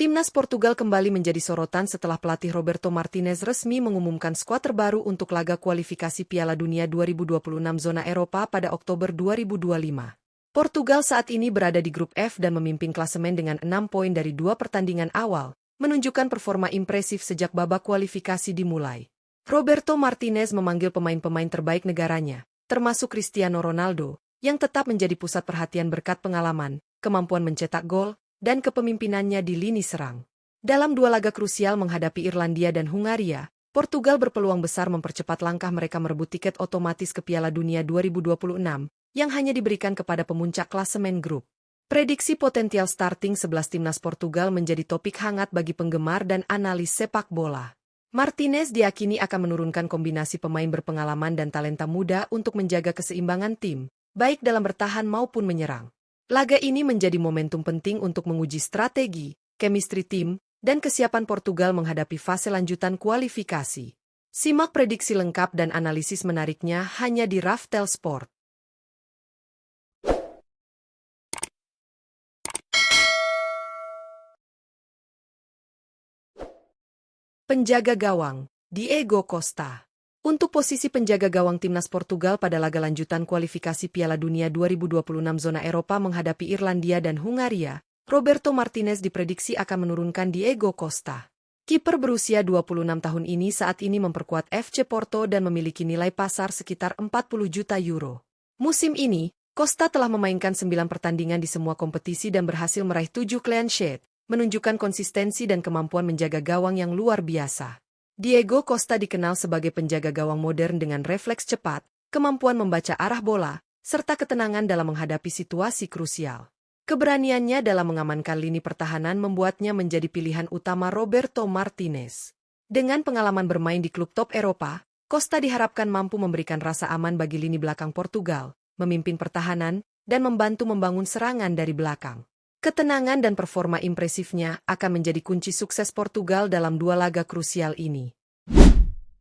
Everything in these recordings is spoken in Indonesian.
Timnas Portugal kembali menjadi sorotan setelah pelatih Roberto Martinez resmi mengumumkan skuad terbaru untuk laga kualifikasi Piala Dunia 2026 zona Eropa pada Oktober 2025. Portugal saat ini berada di grup F dan memimpin klasemen dengan 6 poin dari 2 pertandingan awal, menunjukkan performa impresif sejak babak kualifikasi dimulai. Roberto Martinez memanggil pemain-pemain terbaik negaranya, termasuk Cristiano Ronaldo, yang tetap menjadi pusat perhatian berkat pengalaman, kemampuan mencetak gol, dan kepemimpinannya di lini serang. Dalam 2 laga krusial menghadapi Irlandia dan Hungaria, Portugal berpeluang besar mempercepat langkah mereka merebut tiket otomatis ke Piala Dunia 2026, yang hanya diberikan kepada pemuncak klasemen grup. Prediksi potensial starting 11 timnas Portugal menjadi topik hangat bagi penggemar dan analis sepak bola. Martinez diyakini akan menurunkan kombinasi pemain berpengalaman dan talenta muda untuk menjaga keseimbangan tim, baik dalam bertahan maupun menyerang. Laga ini menjadi momentum penting untuk menguji strategi, chemistry tim, dan kesiapan Portugal menghadapi fase lanjutan kualifikasi. Simak prediksi lengkap dan analisis menariknya hanya di Raftel Sport. Penjaga gawang, Diego Costa. Untuk posisi penjaga gawang timnas Portugal pada laga lanjutan kualifikasi Piala Dunia 2026 zona Eropa menghadapi Irlandia dan Hungaria, Roberto Martinez diprediksi akan menurunkan Diego Costa. Kiper berusia 26 tahun ini saat ini memperkuat FC Porto dan memiliki nilai pasar sekitar 40 juta euro. Musim ini, Costa telah memainkan 9 pertandingan di semua kompetisi dan berhasil meraih 7 clean sheet, menunjukkan konsistensi dan kemampuan menjaga gawang yang luar biasa. Diego Costa dikenal sebagai penjaga gawang modern dengan refleks cepat, kemampuan membaca arah bola, serta ketenangan dalam menghadapi situasi krusial. Keberaniannya dalam mengamankan lini pertahanan membuatnya menjadi pilihan utama Roberto Martinez. Dengan pengalaman bermain di klub top Eropa, Costa diharapkan mampu memberikan rasa aman bagi lini belakang Portugal, memimpin pertahanan, dan membantu membangun serangan dari belakang. Ketenangan dan performa impresifnya akan menjadi kunci sukses Portugal dalam 2 laga krusial ini.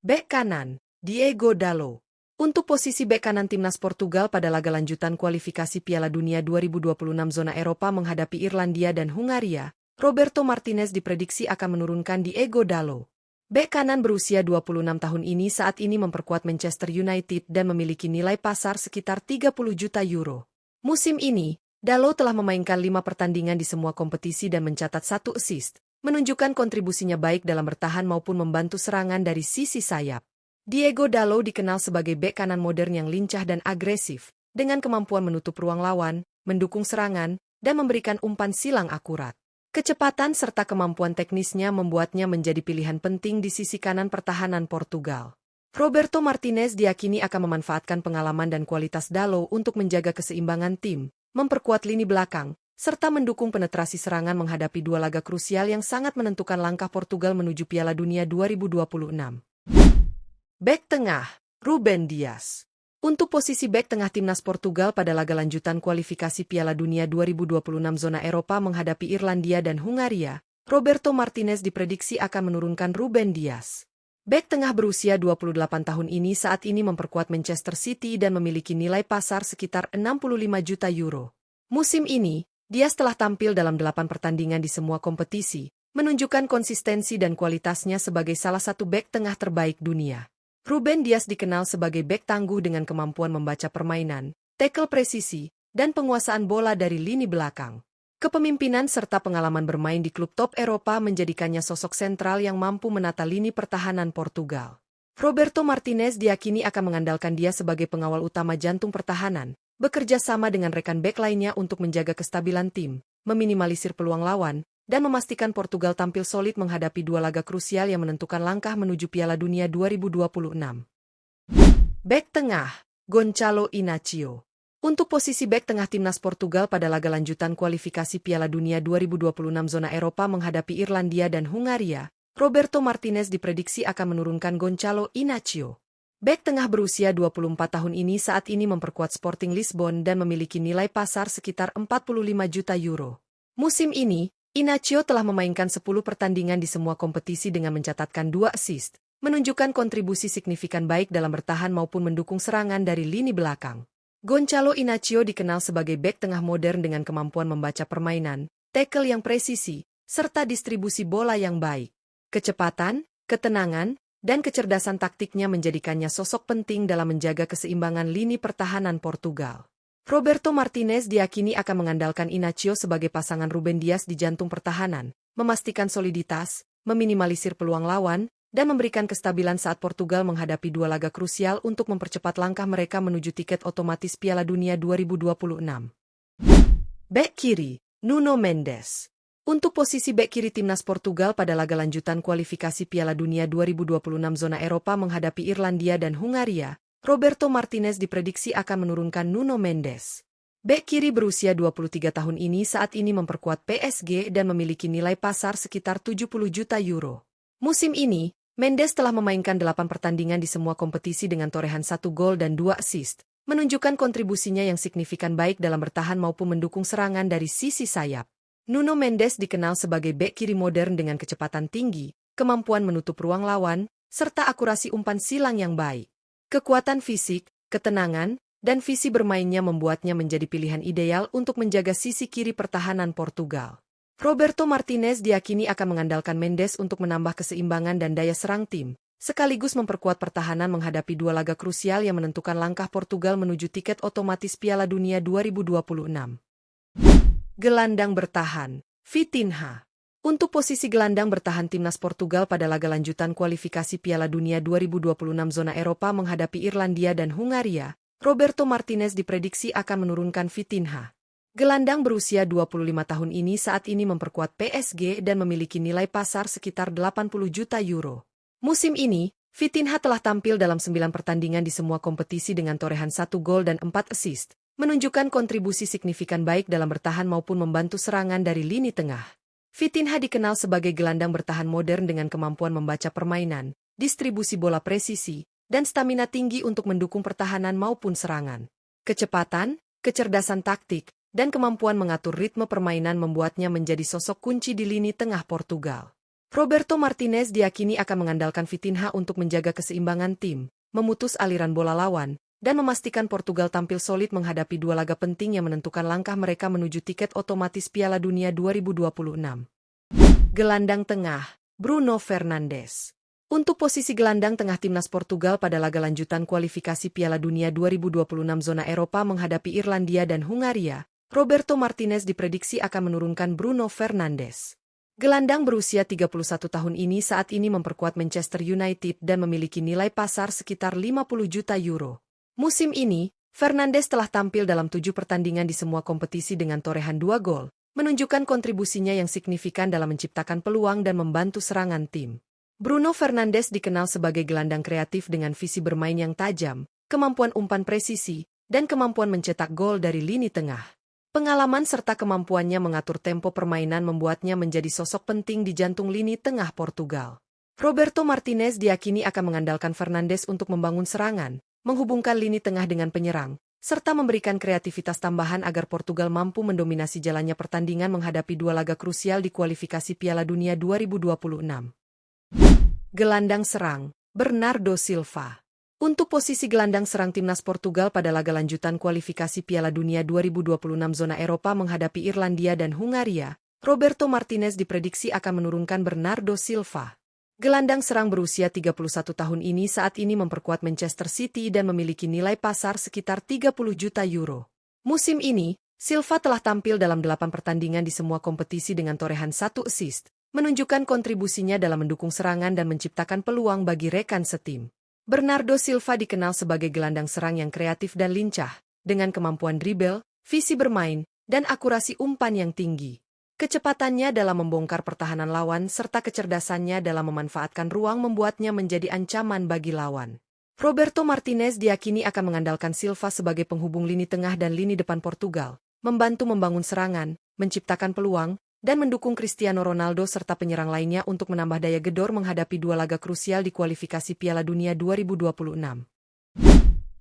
Bek kanan, Diego Dalot. Untuk posisi bek kanan timnas Portugal pada laga lanjutan kualifikasi Piala Dunia 2026 zona Eropa menghadapi Irlandia dan Hungaria, Roberto Martinez diprediksi akan menurunkan Diego Dalot. Bek kanan berusia 26 tahun ini saat ini memperkuat Manchester United dan memiliki nilai pasar sekitar 30 juta euro. Musim ini, Dalot telah memainkan 5 pertandingan di semua kompetisi dan mencatat 1 assist, menunjukkan kontribusinya baik dalam bertahan maupun membantu serangan dari sisi sayap. Diego Dalot dikenal sebagai bek kanan modern yang lincah dan agresif, dengan kemampuan menutup ruang lawan, mendukung serangan, dan memberikan umpan silang akurat. Kecepatan serta kemampuan teknisnya membuatnya menjadi pilihan penting di sisi kanan pertahanan Portugal. Roberto Martinez diyakini akan memanfaatkan pengalaman dan kualitas Dalot untuk menjaga keseimbangan tim, memperkuat lini belakang, serta mendukung penetrasi serangan menghadapi 2 laga krusial yang sangat menentukan langkah Portugal menuju Piala Dunia 2026. Bek tengah, Ruben Dias. Untuk posisi bek tengah timnas Portugal pada laga lanjutan kualifikasi Piala Dunia 2026 zona Eropa menghadapi Irlandia dan Hungaria, Roberto Martinez diprediksi akan menurunkan Ruben Dias. Bek tengah berusia 28 tahun ini saat ini memperkuat Manchester City dan memiliki nilai pasar sekitar 65 juta euro. Musim ini, Dias telah tampil dalam 8 pertandingan di semua kompetisi, menunjukkan konsistensi dan kualitasnya sebagai salah satu bek tengah terbaik dunia. Ruben Dias dikenal sebagai bek tangguh dengan kemampuan membaca permainan, tackle presisi, dan penguasaan bola dari lini belakang. Kepemimpinan serta pengalaman bermain di klub top Eropa menjadikannya sosok sentral yang mampu menata lini pertahanan Portugal. Roberto Martinez diyakini akan mengandalkan dia sebagai pengawal utama jantung pertahanan, bekerja sama dengan rekan bek lainnya untuk menjaga kestabilan tim, meminimalisir peluang lawan, dan memastikan Portugal tampil solid menghadapi 2 laga krusial yang menentukan langkah menuju Piala Dunia 2026. Bek tengah, Gonçalo Inácio. Untuk posisi bek tengah timnas Portugal pada laga lanjutan kualifikasi Piala Dunia 2026 zona Eropa menghadapi Irlandia dan Hungaria, Roberto Martinez diprediksi akan menurunkan Gonçalo Inácio. Bek tengah berusia 24 tahun ini saat ini memperkuat Sporting Lisbon dan memiliki nilai pasar sekitar 45 juta euro. Musim ini, Inácio telah memainkan 10 pertandingan di semua kompetisi dengan mencatatkan 2 assist, menunjukkan kontribusi signifikan baik dalam bertahan maupun mendukung serangan dari lini belakang. Gonçalo Inácio dikenal sebagai bek tengah modern dengan kemampuan membaca permainan, tackle yang presisi, serta distribusi bola yang baik. Kecepatan, ketenangan, dan kecerdasan taktiknya menjadikannya sosok penting dalam menjaga keseimbangan lini pertahanan Portugal. Roberto Martinez diyakini akan mengandalkan Inácio sebagai pasangan Ruben Dias di jantung pertahanan, memastikan soliditas, meminimalisir peluang lawan, dan memberikan kestabilan saat Portugal menghadapi dua laga krusial untuk mempercepat langkah mereka menuju tiket otomatis Piala Dunia 2026. Bek kiri, Nuno Mendes. Untuk posisi bek kiri timnas Portugal pada laga lanjutan kualifikasi Piala Dunia 2026 zona Eropa menghadapi Irlandia dan Hungaria, Roberto Martinez diprediksi akan menurunkan Nuno Mendes. Bek kiri berusia 23 tahun ini saat ini memperkuat PSG dan memiliki nilai pasar sekitar 70 juta euro. Musim ini, Mendes telah memainkan 8 pertandingan di semua kompetisi dengan torehan 1 gol dan 2 assist, menunjukkan kontribusinya yang signifikan baik dalam bertahan maupun mendukung serangan dari sisi sayap. Nuno Mendes dikenal sebagai bek kiri modern dengan kecepatan tinggi, kemampuan menutup ruang lawan, serta akurasi umpan silang yang baik. Kekuatan fisik, ketenangan, dan visi bermainnya membuatnya menjadi pilihan ideal untuk menjaga sisi kiri pertahanan Portugal. Roberto Martinez diyakini akan mengandalkan Mendes untuk menambah keseimbangan dan daya serang tim, sekaligus memperkuat pertahanan menghadapi dua laga krusial yang menentukan langkah Portugal menuju tiket otomatis Piala Dunia 2026. Gelandang bertahan, Vitinha. Untuk posisi gelandang bertahan timnas Portugal pada laga lanjutan kualifikasi Piala Dunia 2026 zona Eropa menghadapi Irlandia dan Hungaria, Roberto Martinez diprediksi akan menurunkan Vitinha. Gelandang berusia 25 tahun ini saat ini memperkuat PSG dan memiliki nilai pasar sekitar 80 juta euro. Musim ini, Vitinha telah tampil dalam 9 pertandingan di semua kompetisi dengan torehan 1 gol dan 4 assist, menunjukkan kontribusi signifikan baik dalam bertahan maupun membantu serangan dari lini tengah. Vitinha dikenal sebagai gelandang bertahan modern dengan kemampuan membaca permainan, distribusi bola presisi, dan stamina tinggi untuk mendukung pertahanan maupun serangan. Kecepatan, kecerdasan taktik, dan kemampuan mengatur ritme permainan membuatnya menjadi sosok kunci di lini tengah Portugal. Roberto Martinez diyakini akan mengandalkan Vitinha untuk menjaga keseimbangan tim, memutus aliran bola lawan, dan memastikan Portugal tampil solid menghadapi dua laga penting yang menentukan langkah mereka menuju tiket otomatis Piala Dunia 2026. Gelandang tengah, Bruno Fernandes. Untuk posisi gelandang tengah timnas Portugal pada laga lanjutan kualifikasi Piala Dunia 2026 zona Eropa menghadapi Irlandia dan Hungaria, Roberto Martinez diprediksi akan menurunkan Bruno Fernandes. Gelandang berusia 31 tahun ini saat ini memperkuat Manchester United dan memiliki nilai pasar sekitar 50 juta euro. Musim ini, Fernandes telah tampil dalam 7 pertandingan di semua kompetisi dengan torehan 2 gol, menunjukkan kontribusinya yang signifikan dalam menciptakan peluang dan membantu serangan tim. Bruno Fernandes dikenal sebagai gelandang kreatif dengan visi bermain yang tajam, kemampuan umpan presisi, dan kemampuan mencetak gol dari lini tengah. Pengalaman serta kemampuannya mengatur tempo permainan membuatnya menjadi sosok penting di jantung lini tengah Portugal. Roberto Martinez diyakini akan mengandalkan Fernandes untuk membangun serangan, menghubungkan lini tengah dengan penyerang, serta memberikan kreativitas tambahan agar Portugal mampu mendominasi jalannya pertandingan menghadapi dua laga krusial di kualifikasi Piala Dunia 2026. Gelandang serang, Bernardo Silva. Untuk posisi gelandang serang timnas Portugal pada laga lanjutan kualifikasi Piala Dunia 2026 zona Eropa menghadapi Irlandia dan Hungaria, Roberto Martinez diprediksi akan menurunkan Bernardo Silva. Gelandang serang berusia 31 tahun ini saat ini memperkuat Manchester City dan memiliki nilai pasar sekitar 30 juta euro. Musim ini, Silva telah tampil dalam 8 pertandingan di semua kompetisi dengan torehan 1 assist, menunjukkan kontribusinya dalam mendukung serangan dan menciptakan peluang bagi rekan setim. Bernardo Silva dikenal sebagai gelandang serang yang kreatif dan lincah, dengan kemampuan dribble, visi bermain, dan akurasi umpan yang tinggi. Kecepatannya dalam membongkar pertahanan lawan serta kecerdasannya dalam memanfaatkan ruang membuatnya menjadi ancaman bagi lawan. Roberto Martinez diyakini akan mengandalkan Silva sebagai penghubung lini tengah dan lini depan Portugal, membantu membangun serangan, menciptakan peluang, dan mendukung Cristiano Ronaldo serta penyerang lainnya untuk menambah daya gedor menghadapi dua laga krusial di kualifikasi Piala Dunia 2026.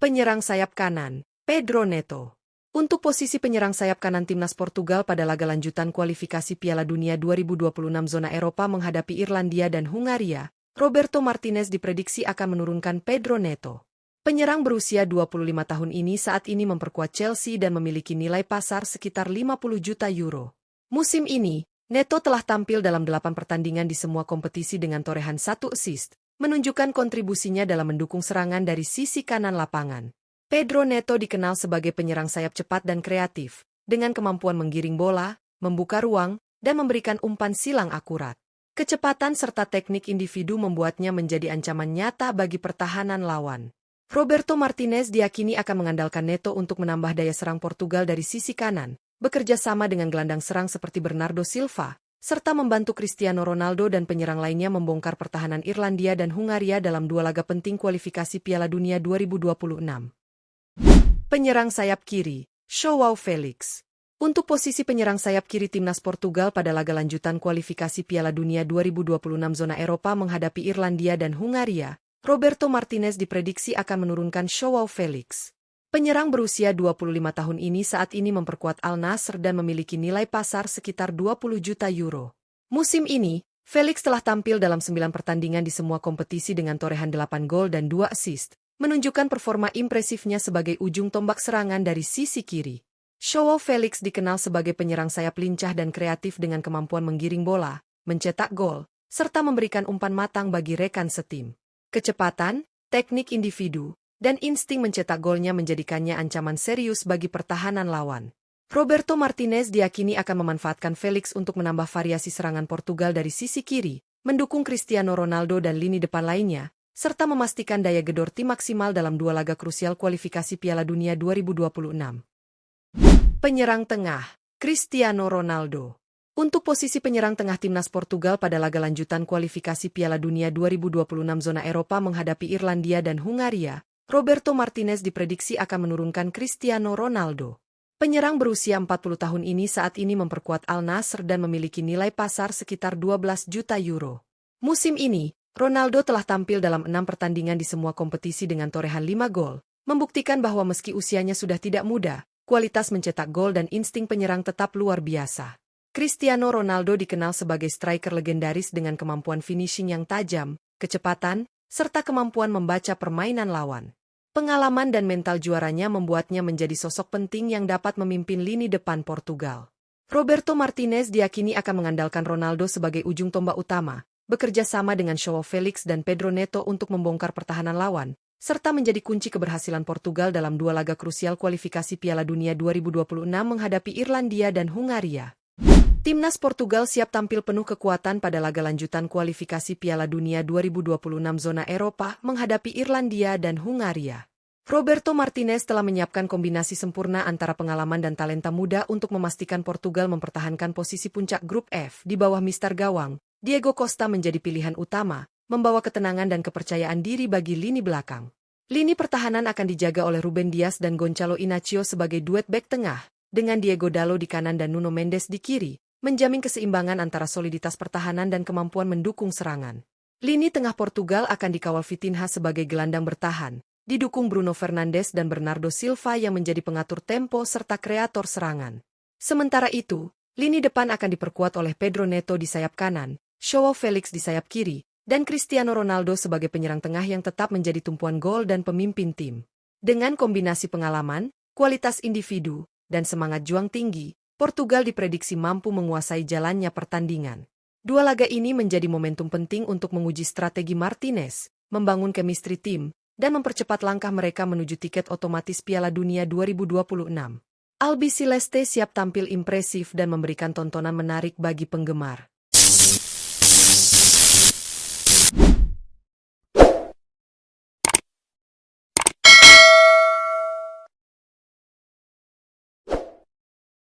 Penyerang sayap kanan, Pedro Neto. Untuk posisi penyerang sayap kanan timnas Portugal pada laga lanjutan kualifikasi Piala Dunia 2026 zona Eropa menghadapi Irlandia dan Hungaria, Roberto Martinez diprediksi akan menurunkan Pedro Neto. Penyerang berusia 25 tahun ini saat ini memperkuat Chelsea dan memiliki nilai pasar sekitar 50 juta euro. Musim ini, Neto telah tampil dalam 8 pertandingan di semua kompetisi dengan torehan 1 assist, menunjukkan kontribusinya dalam mendukung serangan dari sisi kanan lapangan. Pedro Neto dikenal sebagai penyerang sayap cepat dan kreatif, dengan kemampuan menggiring bola, membuka ruang, dan memberikan umpan silang akurat. Kecepatan serta teknik individu membuatnya menjadi ancaman nyata bagi pertahanan lawan. Roberto Martinez diyakini akan mengandalkan Neto untuk menambah daya serang Portugal dari sisi kanan, bekerja sama dengan gelandang serang seperti Bernardo Silva, serta membantu Cristiano Ronaldo dan penyerang lainnya membongkar pertahanan Irlandia dan Hungaria dalam 2 laga penting kualifikasi Piala Dunia 2026. Penyerang sayap kiri, João Felix. Untuk posisi penyerang sayap kiri timnas Portugal pada laga lanjutan kualifikasi Piala Dunia 2026 zona Eropa menghadapi Irlandia dan Hungaria, Roberto Martinez diprediksi akan menurunkan João Felix. Penyerang berusia 25 tahun ini saat ini memperkuat Al Nassr dan memiliki nilai pasar sekitar 20 juta euro. Musim ini, Felix telah tampil dalam 9 pertandingan di semua kompetisi dengan torehan 8 gol dan 2 assist, menunjukkan performa impresifnya sebagai ujung tombak serangan dari sisi kiri. João Felix dikenal sebagai penyerang sayap lincah dan kreatif dengan kemampuan menggiring bola, mencetak gol, serta memberikan umpan matang bagi rekan setim. Kecepatan, teknik individu, dan insting mencetak golnya menjadikannya ancaman serius bagi pertahanan lawan. Roberto Martinez diyakini akan memanfaatkan Felix untuk menambah variasi serangan Portugal dari sisi kiri, mendukung Cristiano Ronaldo dan lini depan lainnya, serta memastikan daya gedor tim maksimal dalam 2 laga krusial kualifikasi Piala Dunia 2026. Penyerang tengah, Cristiano Ronaldo. Untuk posisi penyerang tengah timnas Portugal pada laga lanjutan kualifikasi Piala Dunia 2026 zona Eropa menghadapi Irlandia dan Hungaria, Roberto Martinez diprediksi akan menurunkan Cristiano Ronaldo. Penyerang berusia 40 tahun ini saat ini memperkuat Al Nassr dan memiliki nilai pasar sekitar 12 juta euro. Musim ini, Ronaldo telah tampil dalam 6 pertandingan di semua kompetisi dengan torehan 5 gol, membuktikan bahwa meski usianya sudah tidak muda, kualitas mencetak gol dan insting penyerang tetap luar biasa. Cristiano Ronaldo dikenal sebagai striker legendaris dengan kemampuan finishing yang tajam, kecepatan, serta kemampuan membaca permainan lawan. Pengalaman dan mental juaranya membuatnya menjadi sosok penting yang dapat memimpin lini depan Portugal. Roberto Martinez diyakini akan mengandalkan Ronaldo sebagai ujung tombak utama, bekerja sama dengan João Felix dan Pedro Neto untuk membongkar pertahanan lawan, serta menjadi kunci keberhasilan Portugal dalam 2 laga krusial kualifikasi Piala Dunia 2026 menghadapi Irlandia dan Hungaria. Timnas Portugal siap tampil penuh kekuatan pada laga lanjutan kualifikasi Piala Dunia 2026 zona Eropa menghadapi Irlandia dan Hungaria. Roberto Martinez telah menyiapkan kombinasi sempurna antara pengalaman dan talenta muda untuk memastikan Portugal mempertahankan posisi puncak grup F di bawah Mister Gawang. Diego Costa menjadi pilihan utama, membawa ketenangan dan kepercayaan diri bagi lini belakang. Lini pertahanan akan dijaga oleh Ruben Dias dan Gonçalo Inácio sebagai duet bek tengah, dengan Diego Dalot di kanan dan Nuno Mendes di kiri, menjamin keseimbangan antara soliditas pertahanan dan kemampuan mendukung serangan. Lini tengah Portugal akan dikawal Vitinha sebagai gelandang bertahan, didukung Bruno Fernandes dan Bernardo Silva yang menjadi pengatur tempo serta kreator serangan. Sementara itu, lini depan akan diperkuat oleh Pedro Neto di sayap kanan, João Felix di sayap kiri, dan Cristiano Ronaldo sebagai penyerang tengah yang tetap menjadi tumpuan gol dan pemimpin tim. Dengan kombinasi pengalaman, kualitas individu, dan semangat juang tinggi, Portugal diprediksi mampu menguasai jalannya pertandingan. 2 laga ini menjadi momentum penting untuk menguji strategi Martinez, membangun chemistry tim, dan mempercepat langkah mereka menuju tiket otomatis Piala Dunia 2026. Albiceleste siap tampil impresif dan memberikan tontonan menarik bagi penggemar.